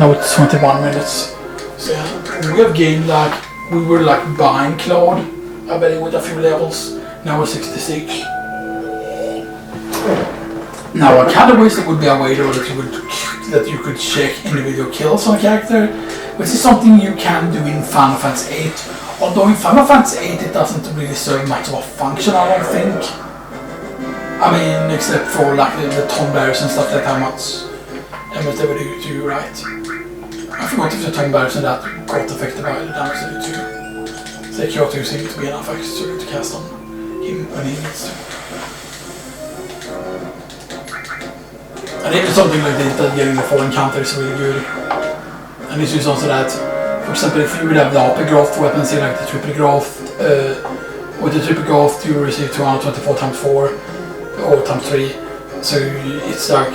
Now it's 21 minutes. So yeah, we have gained like, we were like behind Claude, I bet, with a few levels. Now we're 66. Now I kind of wish there would be a way though that you could check individual kills on a character, which is something you can do in Final Fantasy VIII. Although in Final Fantasy VIII it doesn't really serve much of a function, I don't think. I mean, except for like the Tom Bears and stuff, like how much damage they would do to you, right? I forgot if the Tom Bears and that got affected by the damage they do too. So Kyoto seems to be enough actually to cast on him when he needs to. And even something like this, that getting the full encounter is really good. And this is also that, for example, if you would have the AP growth weapon, say like the triple growth, with the triple growth you receive 224 times 4 or times 3. So it's like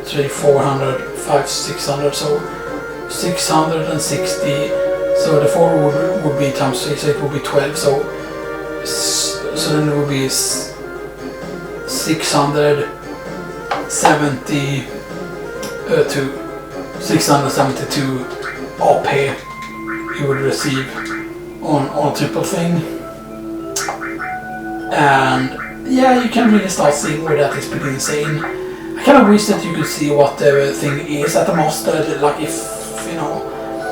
300, 400, 500, 600, so 660. So the 4 would be times 3, so it would be 12. So then it would be 672 AP you would receive on a triple thing. And yeah, you can really start seeing where that is pretty insane. I kind of wish that you could see what the thing is at the master, like if, you know,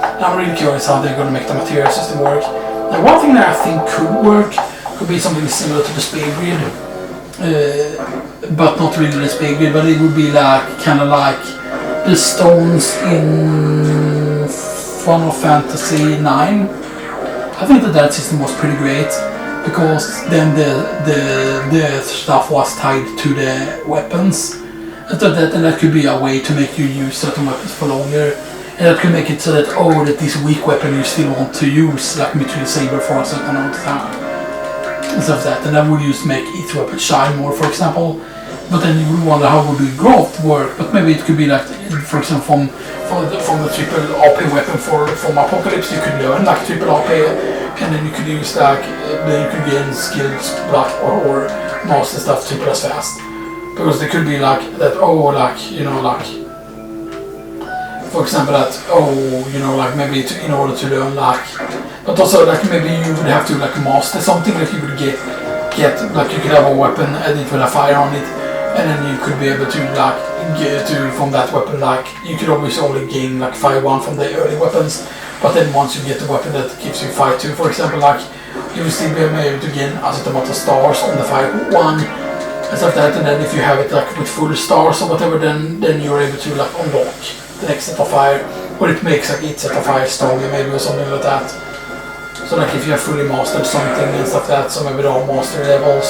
I'm really curious how they're going to make the material system work. Now one thing that I think could work could be something similar to the speed grid, but not really the speed grid, but it would be like, kind of like the stones in Final Fantasy IX. I think that system was pretty great, because then the stuff was tied to the weapons, and that could be a way to make you use certain weapons for longer, and that could make it so that that this weak weapon you still want to use, like Mithril Saber, for a certain amount of time, and stuff like that, and that would just make each weapon shine more, for example. But then you would wonder how would the growth work, but maybe it could be like, for example, from the triple AP weapon from Apocalypse, you could learn like triple AP, and then you could use like, then you could gain skills like or master stuff triple as fast. Because there could be like that, like, you know, like, for example that, you know, like maybe in order to learn like, but also like maybe you would have to like master something, like you would get like you could have a weapon and it would have fire on it. And then you could be able to like get to from that weapon, like you could always only gain like Fire 1 from the early weapons, but then once you get the weapon that gives you Fire 2, for example, like you will still be able to gain a certain amount of stars on the Fire 1 and stuff like that. And then if you have it like with full stars or whatever, then you're able to like unlock the next set of fire, or it makes like each set of fire stronger maybe or something like that. So like if you have fully mastered something and stuff like that, so maybe there are master levels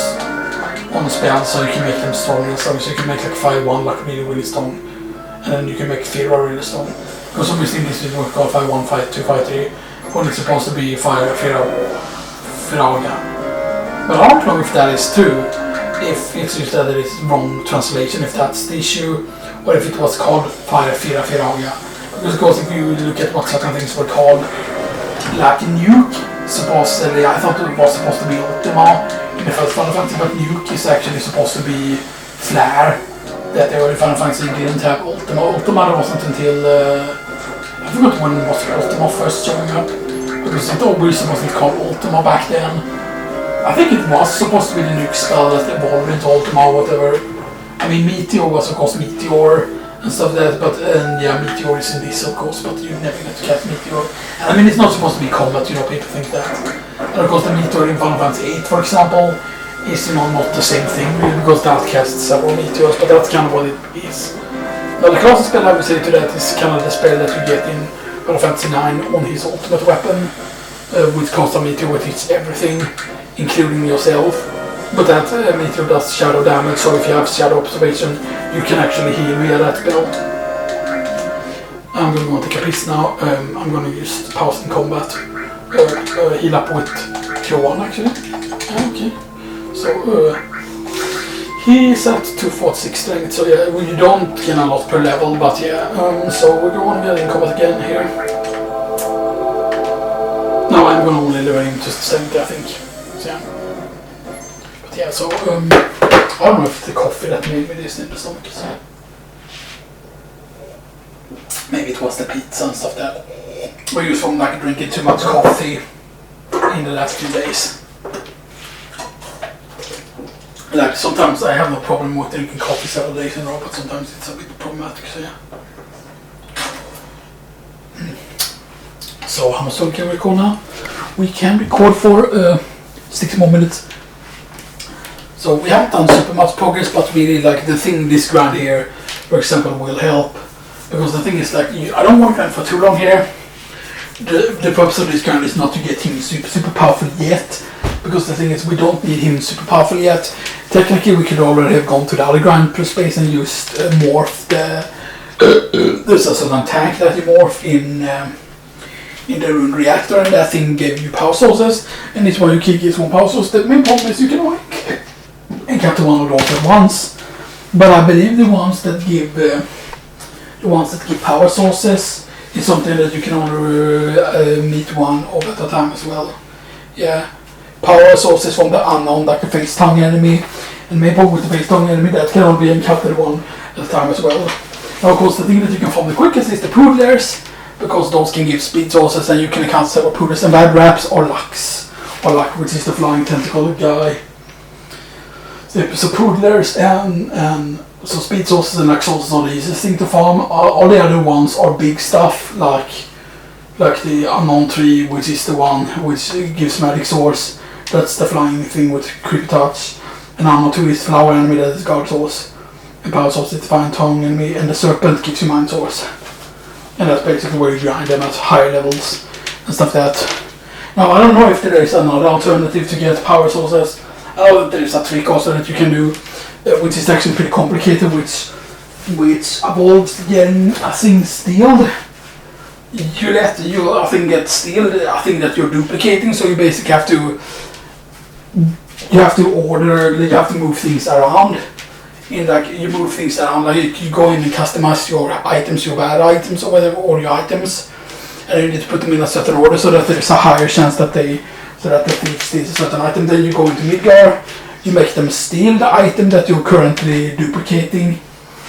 on the spell, so you can make them stronger, so you can make like Fire 1 like really, really strong, and then you can make Fira really strong. Because obviously this is what we call Fire 1, Fire 2, Fire 3, when it's supposed to be Fira. But I don't know if that is true, if it's just that it is wrong translation, if that's the issue, or if it was called Fire Firaga. Because if you look at what certain things were called, like Nuke, supposedly, I thought it was supposed to be Ultima in the first Final Fantasy, but Nuke is actually supposed to be Flare. That the early Final Fantasy didn't have Ultima. Ultima wasn't until, I forgot when was Ultima first showing up, because it always wasn't called Ultima back then. I think it was supposed to be the Nuke spell that evolved into Ultima or whatever. I mean, Meteor was of course Meteor and stuff like that, but yeah, Meteor is in this of course, but you never get to cast Meteor. And I mean, it's not supposed to be combat, you know, people think that. And of course the Meteor in Final Fantasy VIII, for example, is, you know, not the same thing, really, because that casts several Meteors, but that's kind of what it is. Now the closest spell I would say to that is kind of the spell that you get in Final Fantasy IX on his ultimate weapon, which costs a Meteor which hits everything, including yourself. But that Meteor does shadow damage, so if you have shadow observation, you can actually heal via that spell. I'm going to go and take a piss now. I'm going to use pause in combat. Heal up with Q1 actually. Okay. So he's at 246 strength, so yeah, you don't gain a lot per level, but yeah. So we're going to get in combat again here. No, I'm going to only level him to 70, I think. So yeah. But yeah, so I don't know if the coffee that made me this in the stomach. So. maybe it was the pizza and stuff that we used from like drinking too much coffee in the last few days. Like sometimes I have no problem with drinking coffee several days in a row, but sometimes it's a bit problematic, so yeah. So how much time can we record now? We can record for 6 more minutes. So we haven't done super much progress, but really like the thing this grind here, for example, will help. Because the thing is like, I don't want to grind for too long here. The purpose of this grind is not to get him super powerful yet. Because the thing is, we don't need him super powerful yet. Technically we could already have gone to the other grind plus space and used morph the... there's a certain tank that you morph in the rune reactor, and that thing gave you power sources, and it's why you keep getting one power source. The main problem is you can only encounter one of those at once, but I believe the ones that give power sources is something that you can only meet one of at a time as well. Yeah, power sources from the unknown, like the face tongue enemy, and maybe with the face tongue enemy that can only be encountered one at a time as well. Now of course the thing that you can farm the quickest is the poodlers, because those can give speed sources, and you can encounter several poodlers and bad wraps or lucks, or luck, which is the flying tentacle guy. So poodlers and so speed sources and luck sources are the easiest thing to farm. All the other ones are big stuff, like the unknown tree, which is the one which gives magic source. That's the flying thing with creepy touch. And unknown tree is flower enemy, that is guard source. And power source is fine tongue enemy, and the serpent gives you mind source. And that's basically where you grind them at higher levels and stuff like that. Now I don't know if there is another alternative to get power sources. I know that there is a trick also that you can do, which is actually pretty complicated, which involves getting a thing stealed. You let a thing get stealed, a thing that you're duplicating, so you basically have to move things around. And like you move things around, like you go in and customize your items, your bad items or whatever, or your items, and you need to put them in a certain order so that there's a higher chance that the thief steals a certain item. Then you go into Midgar, you make them steal the item that you're currently duplicating,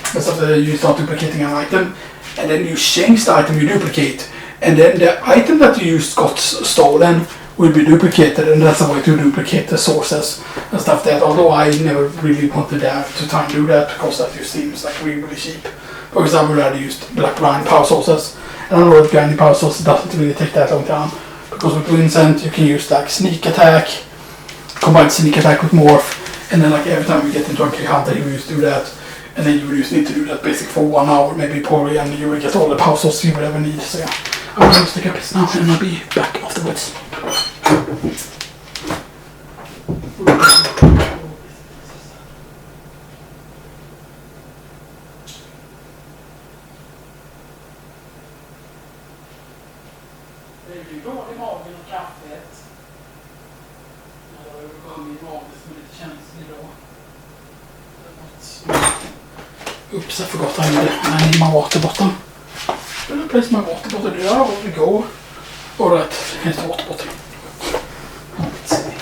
so you start duplicating an item, and then you change the item you duplicate, and then the item that you used got stolen will be duplicated, and that's a way to duplicate the sources and stuff that, although I never really wanted to try and do that, because that just seems like really cheap. For example, I used black grind power sources, and I know that grinding power sources doesn't really take that long time, because with Vincent you can use like sneak attack, combine sneak attack with morph, and then like every time you get into a kick hunter you will just do that, and then you will just need to do that basically for 1 hour, maybe probably, and you will get all the power sources you will ever need. So yeah, I'm going to take a piss now, and I'll be back afterwards. Oops, I forgot I need my water bottle. Should I place my water bottle there? Where we go? Alright, here's the water bottle. Let's see.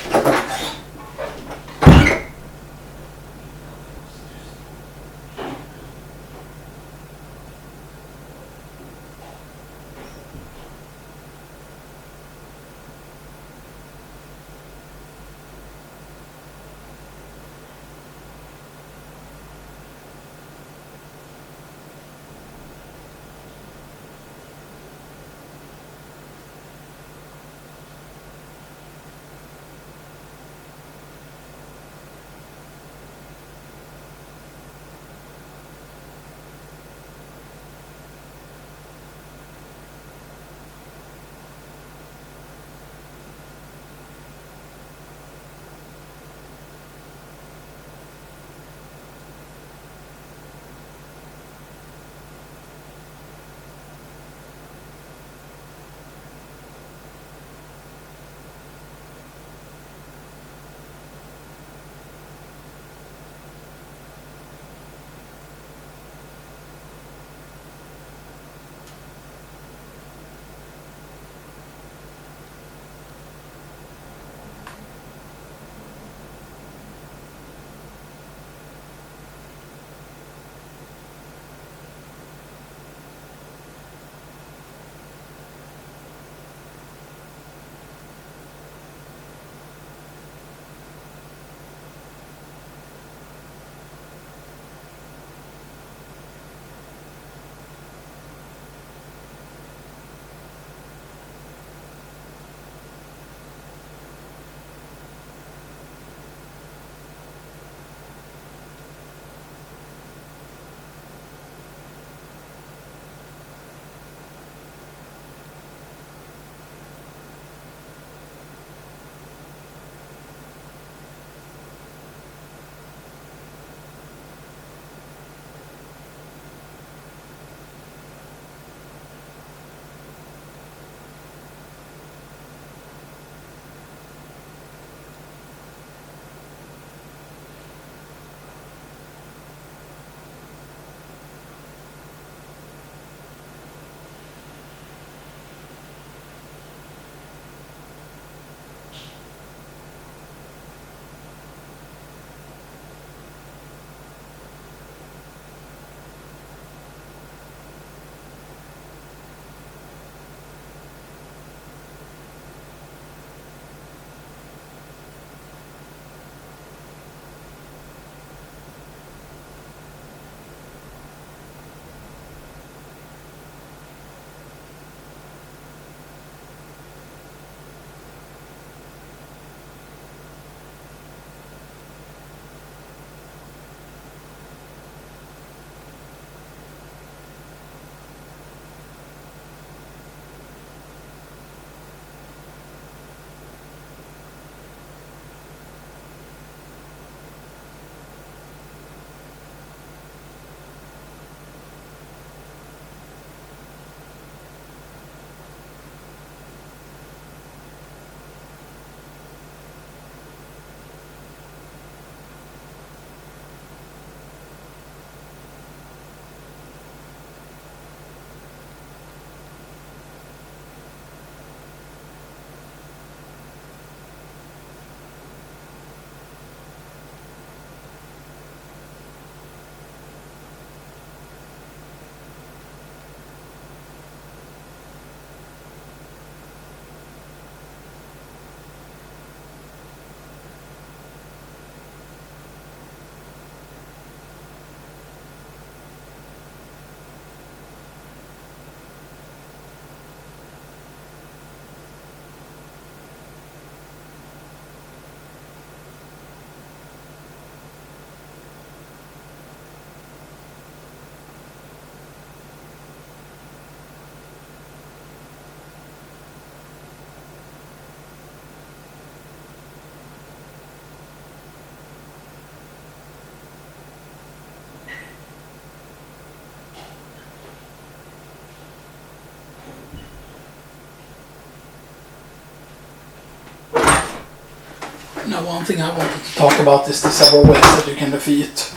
Now, one thing I wanted to talk about is the several ways that you can defeat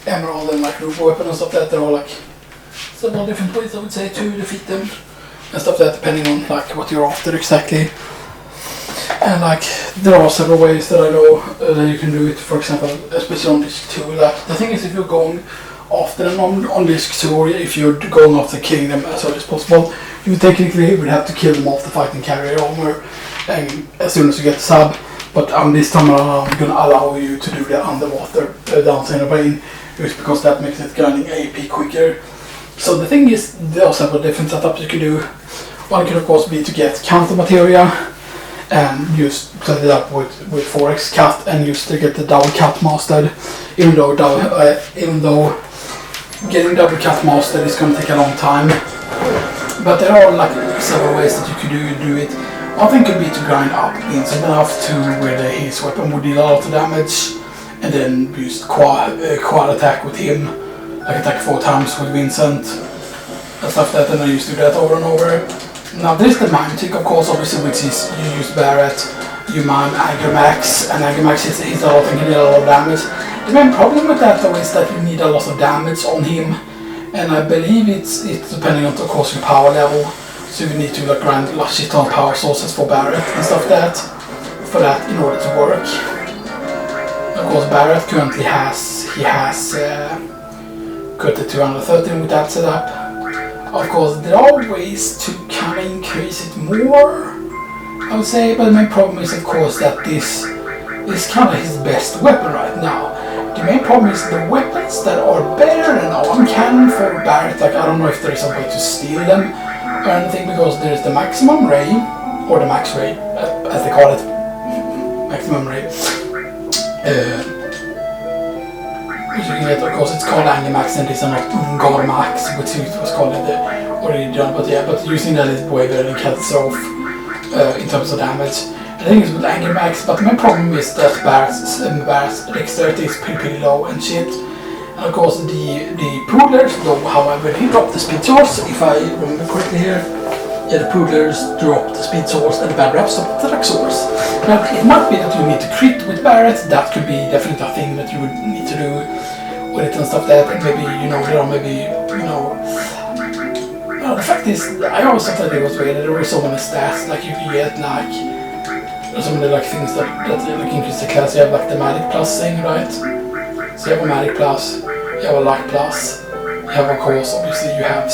Emerald and like root weapon and stuff like that. There are like several different ways, I would say, to defeat them and stuff like that, depending on like what you're after exactly. And like there are several ways that I know that you can do it. For example, especially on disc 2. Like the thing is, if you're going after them on disc 2, or if you're going after killing them as early as possible, you technically would have to kill them off the fighting carrier armor and as soon as you get the sub. But this time around I'm gonna allow you to do the underwater down in the brain, just because that makes it grinding AP quicker. So the thing is, there are several different setups you can do. One can of course be to get counter materia and just set it up with 4x cut and just to get the double cut mastered. Even though getting double cut mastered is going to take a long time. But there are like several ways that you could do it. One thing could be to grind up inside enough to where his weapon would deal a lot of damage, and then use quad attack with him, like attack 4 times with Vincent and stuff like that, and then you just do that over and over. Now there's the mime tick, of course, obviously, which is you use Barret, you mime Angamax, and Angamax hits a lot and can deal a lot of damage. The main problem with that though is that you need a lot of damage on him, and I believe it's depending on, of course, your power level. So you need to like grind a shit ton of power sources for Barret and stuff for that in order to work. Of course, Barret currently has cut it to 213 with that setup. Of course, there are ways to kind of increase it more, I would say, but the main problem is, of course, that this is kind of his best weapon right now. The main problem is the weapons that are better than arm cannon for Barret. Like, I don't know if there is a way to steal them or anything, because there is the maximum ray, or the max ray, as they call it, maximum ray. Which you can get, of course, it's called Angamax and it's not Garmax, which was called in the original, but yeah, but using that is way better than Catastrophe in terms of damage. The thing is with Angamax, but my problem is that Barret's dexterity is pretty low and shit. And of course the Poodlers, though, however, they drop the speed source, if I remember correctly here. Yeah, the Poodlers drop the speed source and the bad reps up the attack source. Now, it might be that you need to crit with Barret. That could be definitely a thing that you would need to do with it and stuff like that. And maybe, the fact is, I always thought that it was weird that there were so many stats, like you could get like, so many like things that like increase the class. You have like the Magic Plus thing, right? So you have a Magic Plus, you have a Luck Plus, you have, of course, obviously you have